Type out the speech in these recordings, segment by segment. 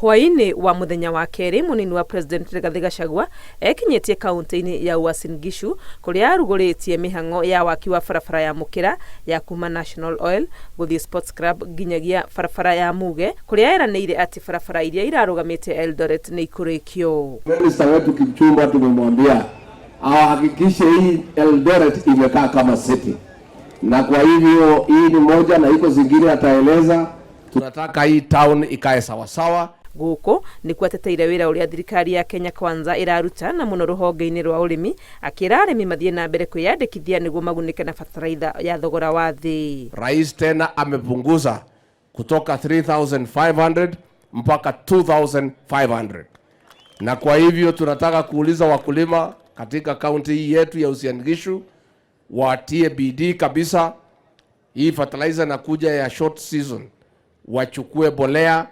Hwaini wa muthenya wa keri munini wa president Rigathi Gachagua ekinyetie kaunti-ini ya Uasin Gishu kuria aruguritie mihango ya waki wa barabara ya mukira ya kuma National Oil guthii Sports Club nginyagia barabara ya Muge kuria eranĩire ati barabara iria irarugamite Eldoret ni ikurikio. Minister wetu Kipchumba tumemwambia ahakikishe hii Eldoret imekaa kama city, na kwa hivyo hii ni moja na iko zingine ataeleza. Tunataka hii town ikae sawa sawa. Guko ni kwateteire wira uria thirikari ya Kenya Kwanza iraruta na muno ruhonge-ini rwa urimi, akira arĩmi mathie na mbere kwiyandĩkithia niguo magunike na bataraitha ya thogora wa thĩ. Rais tena amepunguza kutoka 3,500 mpaka 2,500, na kwa hivyo tunataka kuuliza wakulima katika kaunti hii yetu ya Uasin Gishu watie bidii kabisa. Hii fertilizer na kuja ya short season, wachukue bolea,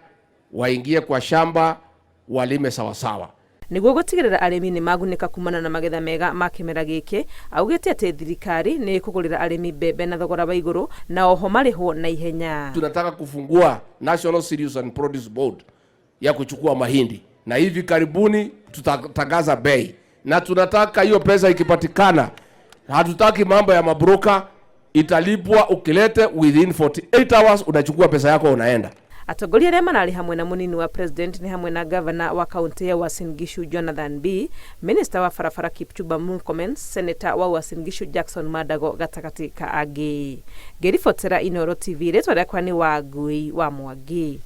waingie kwa shamba, walime sawa sawa niguo gutigirira arĩmi ni magunika kumana na magetha mega ma kimera giki. Augite ati thirikari ni kũgũrĩra arĩmi mbembe na thogora wa igũrũ na oho marĩhwo na ihenya. Tunataka kufungua National Cereals and Produce Board ya kuchukua mahindi, na hivi karibuni tutatangaza bei, na tunataka hiyo pesa ikipatikana, hatutaki mambo ya mabroka, italipwa ukilete within 48 hours unachukua pesa yako unaenda. Atongoria aria marari hamwe na munini wa president ni hamwe na governor wa kaunti ya Uasin Gishu Jonathan B, minister wa barabara Kipchumba Murkomen, senator wa Uasin Gishu Jackson Madago gatagati ka angi. Ngiribotera Inooro TV, retwa rĩakwa ni Wangui wa Mwangi.